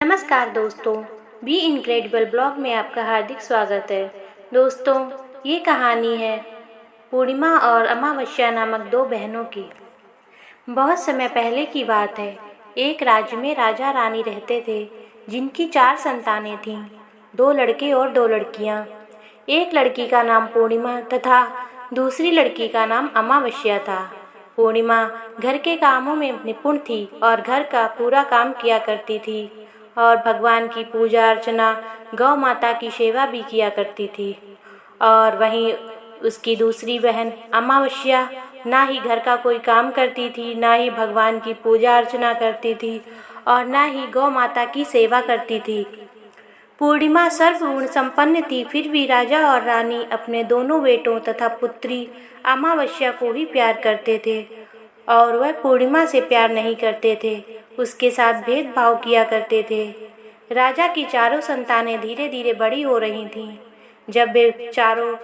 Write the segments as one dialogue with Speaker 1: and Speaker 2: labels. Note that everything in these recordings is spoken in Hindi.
Speaker 1: नमस्कार दोस्तों, बी इनक्रेडिबल ब्लॉग में आपका हार्दिक स्वागत है। दोस्तों, ये कहानी है पूर्णिमा और अमावस्या नामक दो बहनों की। बहुत समय पहले की बात है। एक राज्य में राजा रानी रहते थे, जिनकी 4 संतानें थीं, 2 लड़के और 2 लड़कियां। एक लड़की का नाम पूर्णिमा तथा दूसरी लड़की का नाम अमावस्या था। पूर्णिमा घर के कामों में निपुण थी और घर का पूरा काम किया करती थी और भगवान की पूजा अर्चना, गौ माता की सेवा भी किया करती थी। और वहीं उसकी दूसरी बहन अमावस्या ना ही घर का कोई काम करती थी, ना ही भगवान की पूजा अर्चना करती थी और ना ही गौ माता की सेवा करती थी। पूर्णिमा सर्वगुण संपन्न थी, फिर भी राजा और रानी अपने दोनों बेटों तथा पुत्री अमावस्या को ही प्यार करते थे और वह पूर्णिमा से प्यार नहीं करते थे, उसके साथ भेदभाव किया करते थे। राजा की चारों संतानें धीरे धीरे बड़ी हो रही थीं। जब वे चारों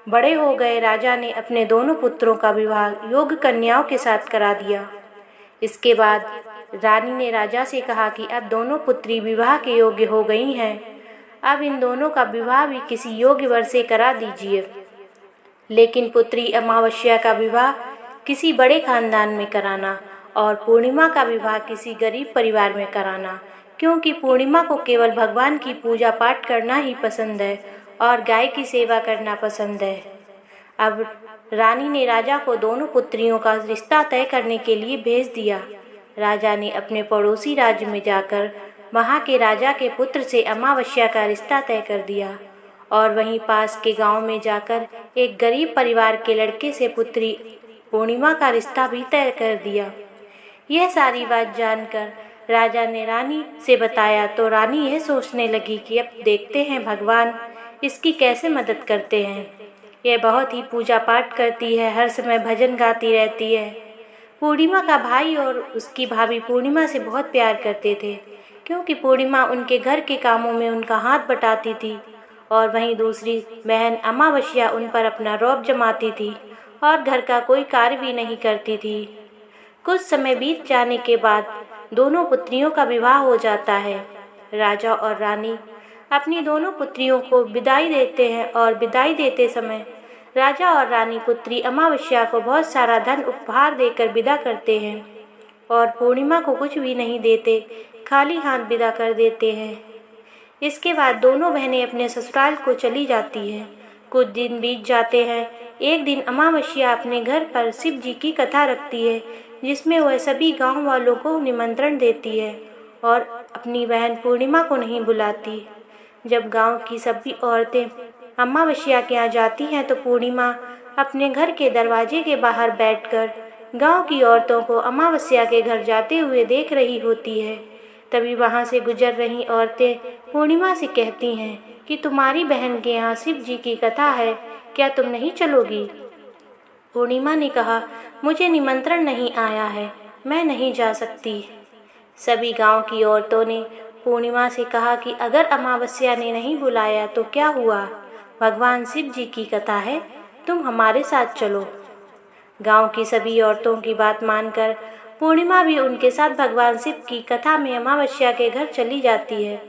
Speaker 1: बड़े हो गए, राजा ने अपने दोनों पुत्रों का विवाह योग्य कन्याओं के साथ करा दिया। इसके बाद रानी ने राजा से कहा कि अब दोनों पुत्री विवाह के योग्य हो गई हैं, अब इन दोनों का विवाह भी किसी योग्य वर से करा दीजिए। लेकिन पुत्री अमावस्या का विवाह किसी बड़े खानदान में कराना और पूर्णिमा का विवाह किसी गरीब परिवार में कराना, क्योंकि पूर्णिमा को केवल भगवान की पूजा पाठ करना ही पसंद है और गाय की सेवा करना पसंद है। अब रानी ने राजा को दोनों पुत्रियों का रिश्ता तय करने के लिए भेज दिया। राजा ने अपने पड़ोसी राज्य में जाकर वहाँ के राजा के पुत्र से अमावस्या का रिश्ता तय कर दिया और वहीं पास के गांव में जाकर एक गरीब परिवार के लड़के से पुत्री पूर्णिमा का रिश्ता भी तय कर दिया। यह सारी बात जानकर राजा ने रानी से बताया तो रानी यह सोचने लगी कि अब देखते हैं भगवान इसकी कैसे मदद करते हैं। यह बहुत ही पूजा पाठ करती है, हर समय भजन गाती रहती है। पूर्णिमा का भाई और उसकी भाभी पूर्णिमा से बहुत प्यार करते थे, क्योंकि पूर्णिमा उनके घर के कामों में उनका हाथ बटाती थी और वहीं दूसरी बहन अमावस्या उन पर अपना रौब जमाती थी और घर का कोई कार्य भी नहीं करती थी। कुछ समय बीत जाने के बाद दोनों पुत्रियों का विवाह हो जाता है। राजा और रानी अपनी दोनों पुत्रियों को विदाई देते हैं और विदाई देते समय राजा और रानी पुत्री अमावस्या को बहुत सारा धन उपहार देकर विदा करते हैं और पूर्णिमा को कुछ भी नहीं देते, खाली हाथ विदा कर देते हैं। इसके बाद दोनों बहनें अपने ससुराल को चली जाती हैं। कुछ दिन बीत जाते हैं। एक दिन अमावस्या अपने घर पर शिव जी की कथा रखती है, जिसमें वह सभी गांव वालों को निमंत्रण देती है और अपनी बहन पूर्णिमा को नहीं बुलाती। जब गांव की सभी औरतें अमावस्या के यहाँ जाती हैं तो पूर्णिमा अपने घर के दरवाजे के बाहर बैठकर गांव की औरतों को अमावस्या के घर जाते हुए देख रही होती है। तभी वहां से गुजर रही औरतें पूर्णिमा से कहती हैं कि तुम्हारी बहन के यहाँ शिव जी की कथा है, क्या तुम नहीं चलोगी? पूर्णिमा ने कहा, मुझे निमंत्रण नहीं आया है, मैं नहीं जा सकती। सभी गांव की औरतों ने पूर्णिमा से कहा कि अगर अमावस्या ने नहीं बुलाया तो क्या हुआ, भगवान शिव जी की कथा है, तुम हमारे साथ चलो। गांव की सभी औरतों की बात मानकर पूर्णिमा भी उनके साथ भगवान शिव की कथा में अमावस्या के घर चली जाती है।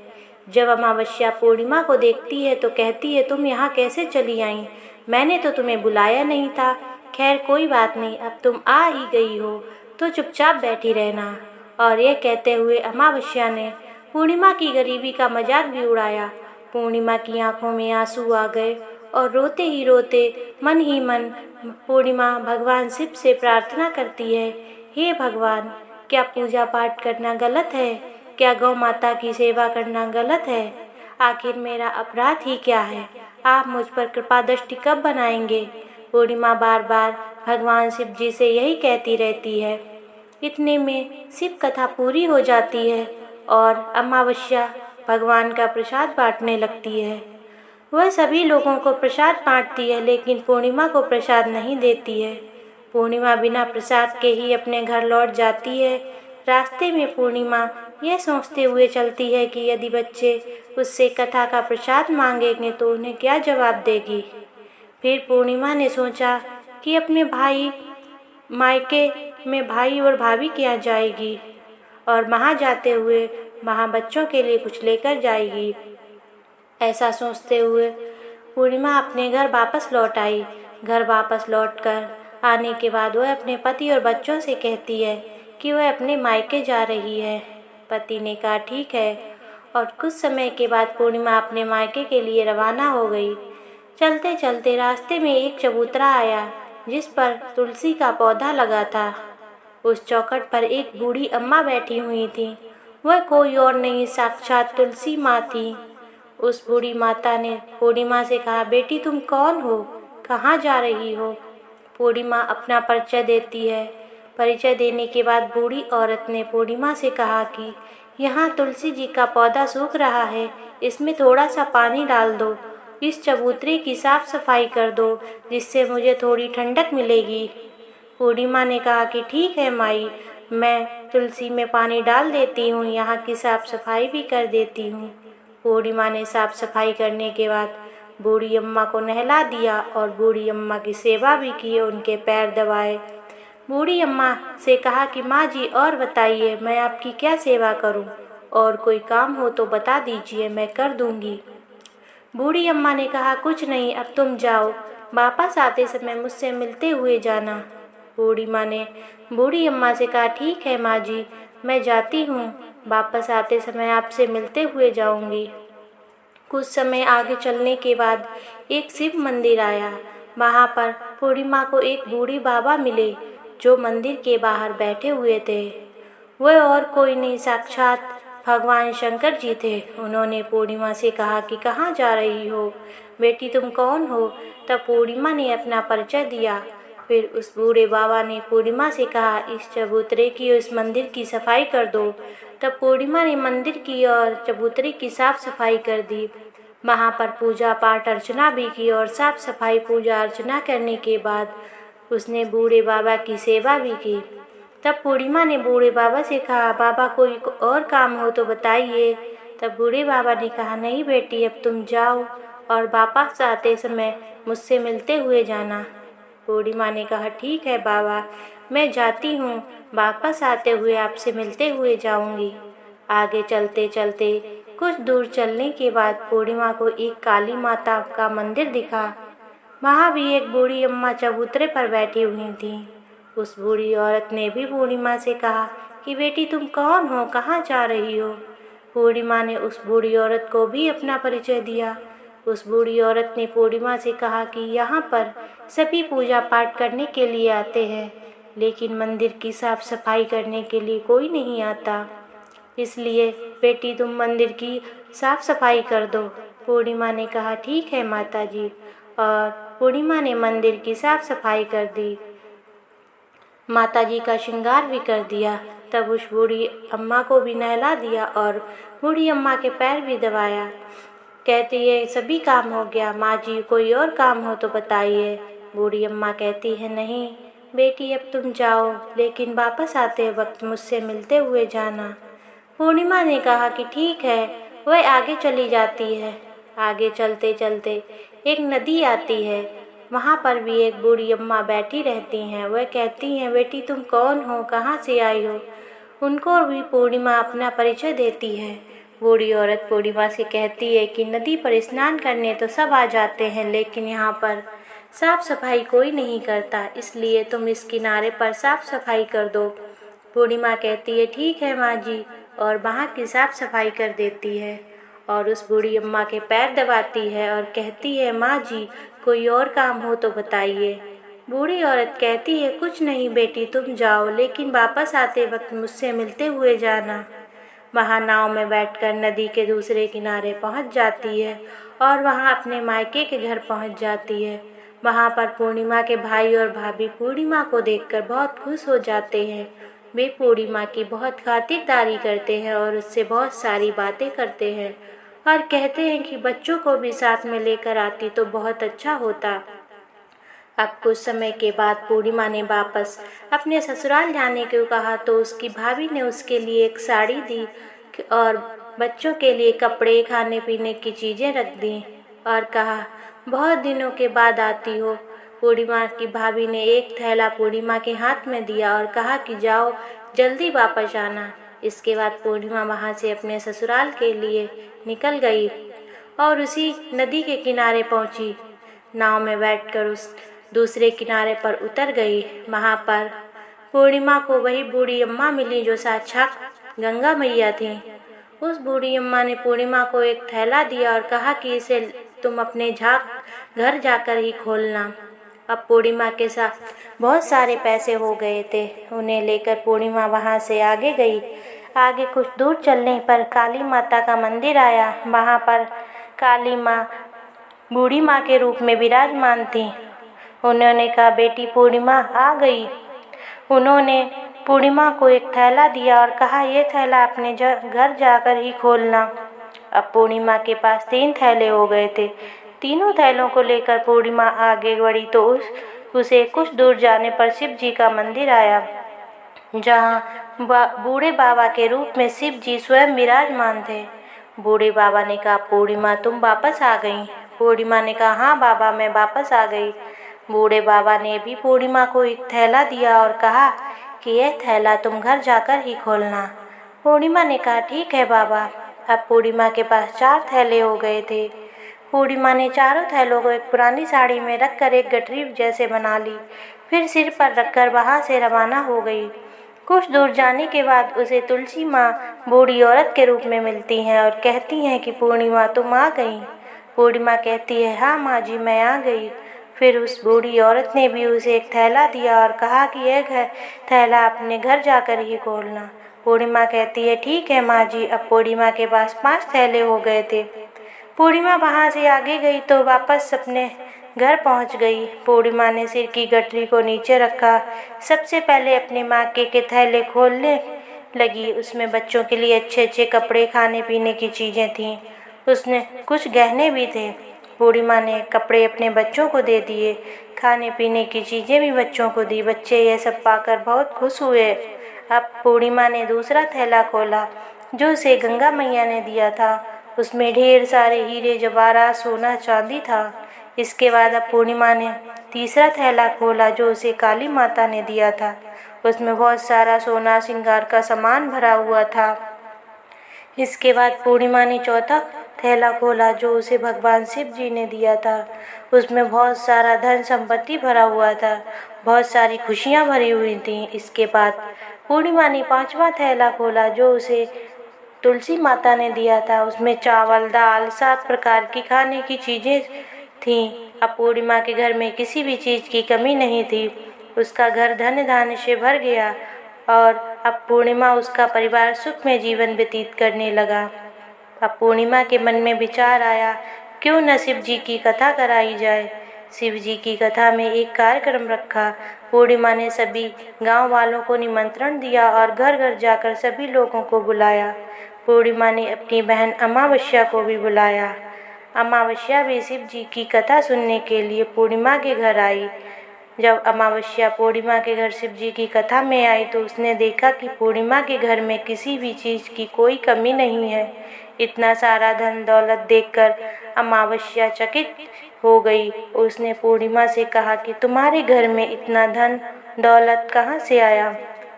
Speaker 1: जब अमावस्या पूर्णिमा को देखती है तो कहती है, तुम यहाँ कैसे चली आई? मैंने तो तुम्हें बुलाया नहीं था। खैर कोई बात नहीं, अब तुम आ ही गई हो तो चुपचाप बैठी रहना। और यह कहते हुए अमावस्या ने पूर्णिमा की गरीबी का मजाक भी उड़ाया। पूर्णिमा की आंखों में आंसू आ गए और रोते ही रोते मन ही मन पूर्णिमा भगवान शिव से प्रार्थना करती है, हे भगवान, क्या पूजा पाठ करना गलत है? क्या गौ माता की सेवा करना गलत है? आखिर मेरा अपराध ही क्या है? आप मुझ पर कृपा दृष्टि कब बनाएंगे? पूर्णिमा बार बार भगवान शिव जी से यही कहती रहती है। इतने में शिव कथा पूरी हो जाती है और अमावस्या भगवान का प्रसाद बांटने लगती है। वह सभी लोगों को प्रसाद बांटती है, लेकिन पूर्णिमा को प्रसाद नहीं देती है। पूर्णिमा बिना प्रसाद के ही अपने घर लौट जाती है। रास्ते में पूर्णिमा यह सोचते हुए चलती है कि यदि बच्चे उससे कथा का प्रसाद मांगेंगे तो उन्हें क्या जवाब देगी। फिर पूर्णिमा ने सोचा कि अपने भाई मायके में भाई और भाभी के यहाँ जाएगी और वहाँ जाते हुए वहाँ बच्चों के लिए कुछ लेकर जाएगी। ऐसा सोचते हुए पूर्णिमा अपने घर वापस लौट आई। घर वापस लौटकर आने के बाद वह अपने पति और बच्चों से कहती है कि वह अपने मायके जा रही है। पति ने कहा ठीक है, और कुछ समय के बाद पूर्णिमा अपने मायके के लिए रवाना हो गई। चलते चलते रास्ते में एक चबूतरा आया जिस पर तुलसी का पौधा लगा था। उस चौखट पर एक बूढ़ी अम्मा बैठी हुई थी। वह कोई और नहीं, साक्षात तुलसी माँ थी। उस बूढ़ी माता ने पूर्णिमा से कहा, बेटी तुम कौन हो, कहाँ जा रही हो? पूर्णिमा अपना परिचय देती है। परिचय देने के बाद बूढ़ी औरत ने पूर्णिमा से कहा कि यहाँ तुलसी जी का पौधा सूख रहा है, इसमें थोड़ा सा पानी डाल दो, इस चबूतरे की साफ सफाई कर दो, जिससे मुझे थोड़ी ठंडक मिलेगी। पूर्णिमा ने कहा कि ठीक है माई, मैं तुलसी में पानी डाल देती हूँ, यहाँ की साफ सफाई भी कर देती हूँ। पूर्णिमा ने साफ सफाई करने के बाद बूढ़ी अम्मा को नहला दिया और बूढ़ी अम्मा की सेवा भी की, उनके पैर दबाए। बूढ़ी अम्मा से कहा कि माँ जी और बताइए, मैं आपकी क्या सेवा करूँ, और कोई काम हो तो बता दीजिए, मैं कर दूँगी। बूढ़ी अम्मा ने कहा कुछ नहीं, अब तुम जाओ, वापस आते समय मुझसे मिलते हुए जाना। बूढ़ी माँ ने बूढ़ी अम्मा से कहा ठीक है माँ जी, मैं जाती हूँ, वापस आते समय आपसे मिलते हुए जाऊँगी। कुछ समय आगे चलने के बाद एक शिव मंदिर आया। वहाँ पर पूर्णिमा को एक बूढ़ी बाबा मिले जो मंदिर के बाहर बैठे हुए थे। वह और कोई नहीं, साक्षात भगवान शंकर जी थे। उन्होंने पूर्णिमा से कहा कि कहाँ जा रही हो बेटी, तुम कौन हो? तब पूर्णिमा ने अपना परिचय दिया। फिर उस बूढ़े बाबा ने पूर्णिमा से कहा इस चबूतरे की और इस मंदिर की सफाई कर दो। तब पूर्णिमा ने मंदिर की और चबूतरे की साफ सफाई कर दी। वहाँ पर पूजा पाठ अर्चना भी की और साफ सफाई पूजा अर्चना करने के बाद उसने बूढ़े बाबा की सेवा भी की। तब पूर्णिमा ने बूढ़े बाबा से कहा बाबा कोई और काम हो तो बताइए। तब बूढ़े बाबा ने कहा नहीं बेटी, अब तुम जाओ और वापस आते समय मुझसे मिलते हुए जाना। पूर्णिमा ने कहा ठीक है बाबा, मैं जाती हूँ, वापस आते हुए आपसे मिलते हुए जाऊँगी। आगे चलते चलते कुछ दूर चलने के बाद पूर्णिमा को एक काली माता का मंदिर दिखा। वहाँ भी एक बूढ़ी अम्मा चबूतरे पर बैठी हुई थी। उस बूढ़ी औरत ने भी पूर्णिमा से कहा कि बेटी तुम कौन हो, कहाँ जा रही हो? पूर्णिमा ने उस बूढ़ी औरत को भी अपना परिचय दिया। उस बूढ़ी औरत ने पूर्णिमा से कहा कि यहाँ पर सभी पूजा पाठ करने के लिए आते हैं, लेकिन मंदिर की साफ सफाई करने के लिए कोई नहीं आता, इसलिए बेटी तुम मंदिर की साफ सफाई कर दो। पूर्णिमा ने कहा ठीक है माता जी, और पूर्णिमा ने मंदिर की साफ सफाई कर दी, माता जी का श्रृंगार भी कर दिया। तब उस बूढ़ी अम्मा को भी नहला दिया और बूढ़ी अम्मा के पैर भी दबाया। कहती है सभी काम हो गया, माँ जी कोई और काम हो तो बताइए। बूढ़ी अम्मा कहती है नहीं बेटी, अब तुम जाओ, लेकिन वापस आते वक्त मुझसे मिलते हुए जाना। पूर्णिमा ने कहा कि ठीक है। वह आगे चली जाती है। आगे चलते चलते एक नदी आती है। वहाँ पर भी एक बूढ़ी अम्मा बैठी रहती हैं। वह कहती हैं बेटी तुम कौन हो, कहाँ से आई हो? उनको भी पूर्णिमा अपना परिचय देती है। बूढ़ी औरत पूर्णिमा से कहती है कि नदी पर स्नान करने तो सब आ जाते हैं, लेकिन यहाँ पर साफ सफाई कोई नहीं करता, इसलिए तुम इस किनारे पर साफ सफाई कर दो। पूर्णिमा कहती है ठीक है माँ जी, और वहाँ की साफ सफाई कर देती है और उस बूढ़ी अम्मा के पैर दबाती है और कहती है माँ जी कोई और काम हो तो बताइए। बूढ़ी औरत कहती है कुछ नहीं बेटी, तुम जाओ, लेकिन वापस आते वक्त मुझसे मिलते हुए जाना। वहाँ नाव में बैठकर नदी के दूसरे किनारे पहुँच जाती है और वहाँ अपने मायके के घर पहुँच जाती है। वहाँ पर पूर्णिमा के भाई और भाभी पूर्णिमा को देखकर बहुत खुश हो जाते हैं। वे पूर्णिमा की बहुत खातिरदारी करते हैं और उससे बहुत सारी बातें करते हैं और कहते हैं कि बच्चों को भी साथ में लेकर आती तो बहुत अच्छा होता। अब कुछ समय के बाद पूर्णिमा ने वापस अपने ससुराल जाने को कहा तो उसकी भाभी ने उसके लिए एक साड़ी दी और बच्चों के लिए कपड़े, खाने पीने की चीज़ें रख दी और कहा बहुत दिनों के बाद आती हो। पूर्णिमा की भाभी ने एक थैला पूर्णिमा के हाथ में दिया और कहा कि जाओ जल्दी वापस आना। इसके बाद पूर्णिमा वहाँ से अपने ससुराल के लिए निकल गई और उसी नदी के किनारे पहुँची। नाव में बैठकर उस दूसरे किनारे पर उतर गई। वहाँ पर पूर्णिमा को वही बूढ़ी अम्मा मिली जो साक्षात गंगा मैया थी। उस बूढ़ी अम्मा ने पूर्णिमा को एक थैला दिया और कहा कि इसे तुम अपने घर जाकर ही खोलना। अब पूर्णिमा के साथ बहुत सारे पैसे हो गए थे। उन्हें लेकर पूर्णिमा वहाँ से आगे गई। आगे कुछ दूर चलने पर काली माता का मंदिर आया। वहाँ पर काली माँ बूढ़ी माँ के रूप में विराजमान थी। उन्होंने कहा, बेटी पूर्णिमा आ गई। उन्होंने पूर्णिमा को एक थैला दिया और कहा, ये थैला अपने घर जाकर ही खोलना। अब पूर्णिमा के पास 3 थैले हो गए थे। तीनों थैलों को लेकर पूर्णिमा आगे बढ़ी तो उसे कुछ दूर जाने पर शिव जी का मंदिर आया, जहाँ बूढ़े बाबा के रूप में शिव जी स्वयं विराजमान थे। बूढ़े बाबा ने कहा, पूर्णिमा तुम वापस आ गई। पूर्णिमा ने कहा, हाँ बाबा मैं वापस आ गई। बूढ़े बाबा ने भी पूर्णिमा को एक थैला दिया और कहा कि यह थैला तुम घर जाकर ही खोलना। पूर्णिमा ने कहा, ठीक है बाबा। अब पूर्णिमा के पास 4 थैले हो गए थे। पूर्णिमा ने चारों थैलों को एक पुरानी साड़ी में रखकर एक गठरी जैसे बना ली, फिर सिर पर रखकर वहाँ से रवाना हो गई। कुछ दूर जाने के बाद उसे तुलसी माँ बूढ़ी औरत के रूप में मिलती हैं और कहती हैं कि पूर्णिमा तुम आ गई। पूर्णिमा कहती है, हाँ माँ जी मैं आ गई। फिर उस बूढ़ी औरत ने भी उसे एक थैला दिया और कहा कि यह थैला अपने घर जाकर ही खोलना। पूर्णिमा कहती है, ठीक है माँ जी। अब पूर्णिमा के पास 5 थैले हो गए थे। पूर्णिमा वहाँ से आगे गई तो वापस अपने घर पहुँच गई। पूर्णिमा ने सिर की गठरी को नीचे रखा। सबसे पहले अपनी माँ के थैले खोलने लगी। उसमें बच्चों के लिए अच्छे अच्छे कपड़े, खाने पीने की चीज़ें थीं। उसने कुछ गहने भी थे। पूर्णिमा ने कपड़े अपने बच्चों को दे दिए, खाने पीने की चीज़ें भी बच्चों को दी। बच्चे यह सब पाकर बहुत खुश हुए। अब पूर्णिमा ने दूसरा थैला खोला जो उसे गंगा मैया ने दिया था। उसमें ढेर सारे हीरे जवाहरात, सोना चांदी था। इसके बाद अब पूर्णिमा ने तीसरा थैला खोला जो उसे काली माता ने दिया था। उसमें बहुत सारा सोना श्रृंगार का सामान भरा हुआ था। इसके बाद पूर्णिमा ने चौथा थैला खोला जो उसे भगवान शिव जी ने दिया था। उसमें बहुत सारा धन संपत्ति भरा हुआ था, बहुत सारी खुशियाँ भरी हुई थीं। इसके बाद पूर्णिमा ने 5वां थैला खोला जो उसे तुलसी माता ने दिया था। उसमें चावल, दाल, 7 प्रकार की खाने की चीज़ें थीं। अब पूर्णिमा के घर में किसी भी चीज़ की कमी नहीं थी। उसका घर धन धान्य से भर गया और अब पूर्णिमा उसका परिवार सुख में जीवन व्यतीत करने लगा। अब पूर्णिमा के मन में विचार आया, क्यों न शिव जी की कथा कराई जाए। शिव जी की कथा में एक कार्यक्रम रखा। पूर्णिमा ने सभी गांव वालों को निमंत्रण दिया और घर घर जाकर सभी लोगों को बुलाया। पूर्णिमा ने अपनी बहन अमावस्या को भी बुलाया। अमावस्या भी शिव जी की कथा सुनने के लिए पूर्णिमा के घर आई। जब अमावस्या पूर्णिमा के घर शिव जी की कथा में आई तो उसने देखा कि पूर्णिमा के घर में किसी भी चीज़ की कोई कमी नहीं है। इतना सारा धन दौलत देखकर अमावस्या चकित हो गई। उसने पूर्णिमा से कहा कि तुम्हारे घर में इतना धन दौलत कहाँ से आया।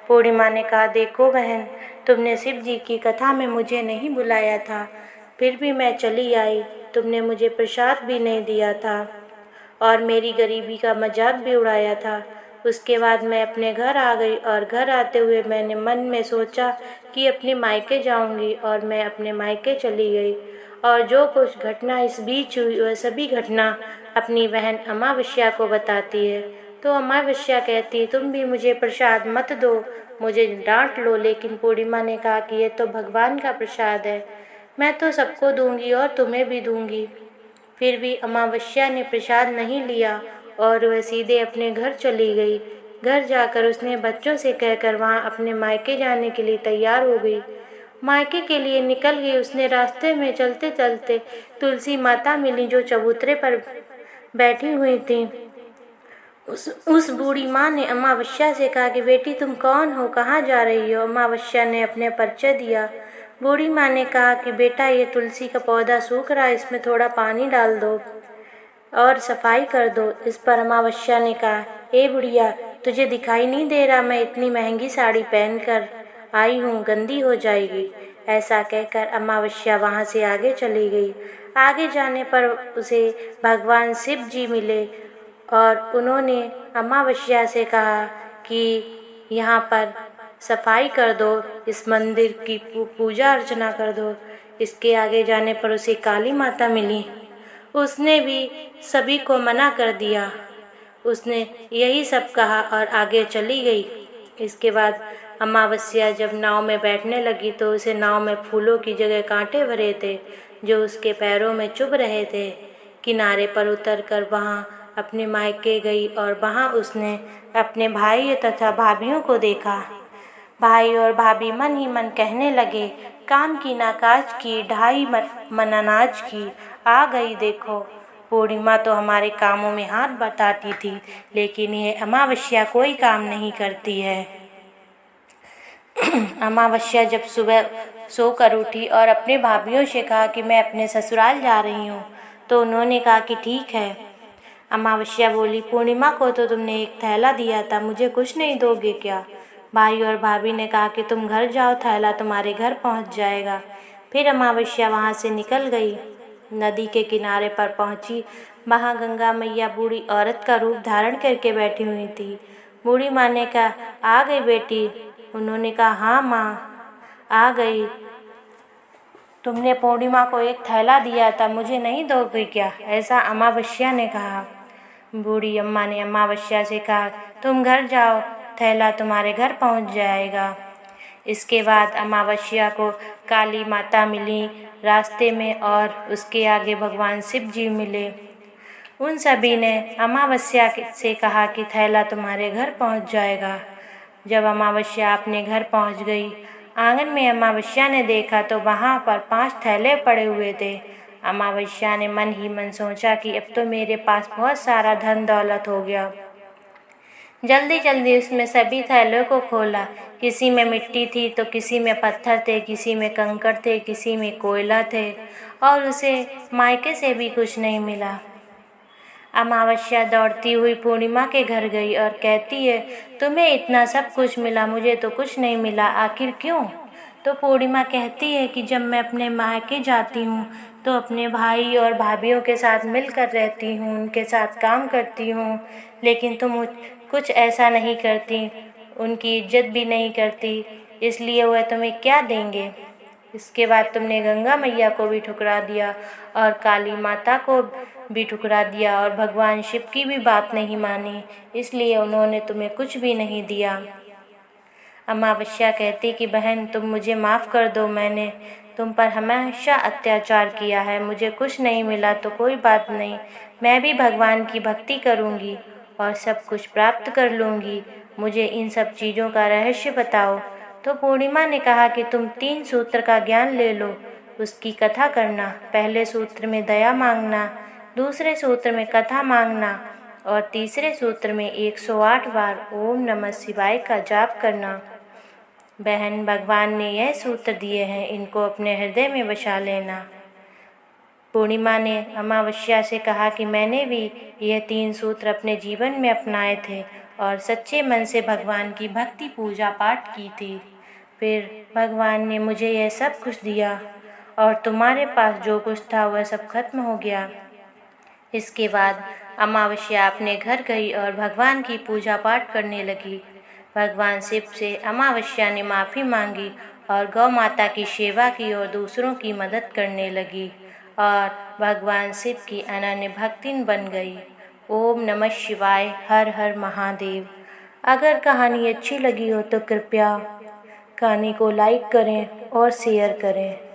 Speaker 1: पूर्णिमा ने कहा, देखो बहन, तुमने शिव जी की कथा में मुझे नहीं बुलाया था, फिर भी मैं चली आई। तुमने मुझे प्रसाद भी नहीं दिया था और मेरी गरीबी का मजाक भी उड़ाया था। उसके बाद मैं अपने घर आ गई और घर आते हुए मैंने मन में सोचा कि अपने मायके जाऊंगी और मैं अपने मायके चली गई। और जो कुछ घटना इस बीच हुई वह सभी घटना अपनी बहन अमावस्या को बताती है। तो अमावस्या कहती, तुम भी मुझे प्रसाद मत दो, मुझे डांट लो। लेकिन पूर्णिमा ने कहा कि ये तो भगवान का प्रसाद है, मैं तो सबको दूंगी और तुम्हें भी दूंगी। फिर भी अमावस्या ने प्रसाद नहीं लिया और वह सीधे अपने घर चली गई। घर जाकर उसने बच्चों से कहकर वहाँ अपने मायके जाने के लिए तैयार हो गई। मायके के लिए निकल गई। उसने रास्ते में चलते चलते तुलसी माता मिली जो चबूतरे पर बैठी हुई थी। उस बूढ़ी माँ ने अमावस्या से कहा कि बेटी तुम कौन हो, कहाँ जा रही हो। अमावस्या ने अपने परिचय दिया। बूढ़ी माँ ने कहा कि बेटा ये तुलसी का पौधा सूख रहा है, इसमें थोड़ा पानी डाल दो और सफाई कर दो। इस पर अमावस्या ने कहा, ए बुढ़िया, तुझे दिखाई नहीं दे रहा मैं इतनी महंगी साड़ी पहनकर आई हूँ गंदी हो जाएगी। ऐसा कहकर अमावस्या वहाँ से आगे चली गई। आगे जाने पर उसे भगवान शिव जी मिले और उन्होंने अमावस्या से कहा कि यहाँ पर सफाई कर दो, इस मंदिर की पूजा अर्चना कर दो। इसके आगे जाने पर उसे काली माता मिली। उसने भी सभी को मना कर दिया। उसने यही सब कहा और आगे चली गई। इसके बाद अमावस्या जब नाव में बैठने लगी तो उसे नाव में फूलों की जगह कांटे भरे थे जो उसके पैरों में चुभ रहे थे। किनारे पर उतरकर वहाँ अपने मायके गई और वहाँ उसने अपने भाई तथा भाभियों को देखा। भाई और भाभी मन ही मन कहने लगे, काम की ना काज की, ढाई मन अनाज की। आ गई देखो, पूर्णिमा तो हमारे कामों में हाथ बटाती थी, लेकिन ये अमावस्या कोई काम नहीं करती है। अमावस्या जब सुबह सोकर उठी और अपने भाभियों से कहा कि मैं अपने ससुराल जा रही हूँ, तो उन्होंने कहा कि ठीक है। अमावस्या बोली, पूर्णिमा को तो तुमने एक थैला दिया था, मुझे कुछ नहीं दोगे क्या? भाई और भाभी ने कहा कि तुम घर जाओ, थैला तुम्हारे घर पहुँच जाएगा। फिर अमावस्या वहाँ से निकल गई। नदी के किनारे पर पहुँची। वहाँ गंगा मैया बूढ़ी औरत का रूप धारण करके बैठी हुई थी। बूढ़ी माँ ने कहा, आ गई बेटी? उन्होंने कहा, हाँ माँ आ गई। तुमने पूर्णिमा को एक थैला दिया था, मुझे नहीं दोगे क्या? ऐसा अमावस्या ने कहा। बूढ़ी अम्मा ने अमावस्या से कहा, तुम घर जाओ, थैला तुम्हारे घर पहुंच जाएगा। इसके बाद अमावस्या को काली माता मिली रास्ते में और उसके आगे भगवान शिव जी मिले। उन सभी ने अमावस्या से कहा कि थैला तुम्हारे घर पहुंच जाएगा। जब अमावस्या अपने घर पहुंच गई, आंगन में अमावस्या ने देखा तो वहां पर 5 थैले पड़े हुए थे। अमावस्या ने मन ही मन सोचा कि अब तो मेरे पास बहुत सारा धन दौलत हो गया। जल्दी जल्दी उसमें सभी थैलों को खोला। किसी में मिट्टी थी तो किसी में पत्थर थे, किसी में कंकड़ थे, किसी में कोयला थे, और उसे मायके से भी कुछ नहीं मिला। अमावस्या दौड़ती हुई पूर्णिमा के घर गई और कहती है, तुम्हें इतना सब कुछ मिला, मुझे तो कुछ नहीं मिला, आखिर क्यों? तो पूर्णिमा कहती है कि जब मैं अपने मायके जाती हूँ तो अपने भाई और भाभियों के साथ मिलकर रहती हूँ, उनके साथ काम करती हूँ, लेकिन तुम कुछ ऐसा नहीं करती, उनकी इज्जत भी नहीं करती, इसलिए वह तुम्हें क्या देंगे? इसके बाद तुमने गंगा मैया को भी ठुकरा दिया और काली माता को भी ठुकरा दिया और भगवान शिव की भी बात नहीं मानी, इसलिए उन्होंने तुम्हें कुछ भी नहीं दिया। अमावस्या कहती कि बहन, तुम मुझे माफ़ कर दो, मैंने तुम पर हमेशा अत्याचार किया है, मुझे कुछ नहीं मिला तो कोई बात नहीं, मैं भी भगवान की भक्ति करूँगी और सब कुछ प्राप्त कर लूँगी, मुझे इन सब चीज़ों का रहस्य बताओ। तो पूर्णिमा ने कहा कि तुम 3 सूत्र का ज्ञान ले लो, उसकी कथा करना। पहले सूत्र में दया मांगना, दूसरे सूत्र में कथा मांगना और तीसरे सूत्र में 108 बार ओम नमः शिवाय का जाप करना। बहन, भगवान ने यह सूत्र दिए हैं, इनको अपने हृदय में बसा लेना। पूर्णिमा ने अमावस्या से कहा कि मैंने भी यह 3 सूत्र अपने जीवन में अपनाए थे और सच्चे मन से भगवान की भक्ति पूजा पाठ की थी। फिर भगवान ने मुझे यह सब कुछ दिया और तुम्हारे पास जो कुछ था वह सब खत्म हो गया। इसके बाद अमावस्या अपने घर गई और भगवान की पूजा पाठ करने लगी। भगवान शिव से अमावस्या ने माफ़ी मांगी और गौ माता की सेवा की और दूसरों की मदद करने लगी और भगवान शिव की अनन्य भक्तिन बन गई। ओम नमः शिवाय। हर हर महादेव। अगर कहानी अच्छी लगी हो तो कृपया कहानी को लाइक करें और शेयर करें।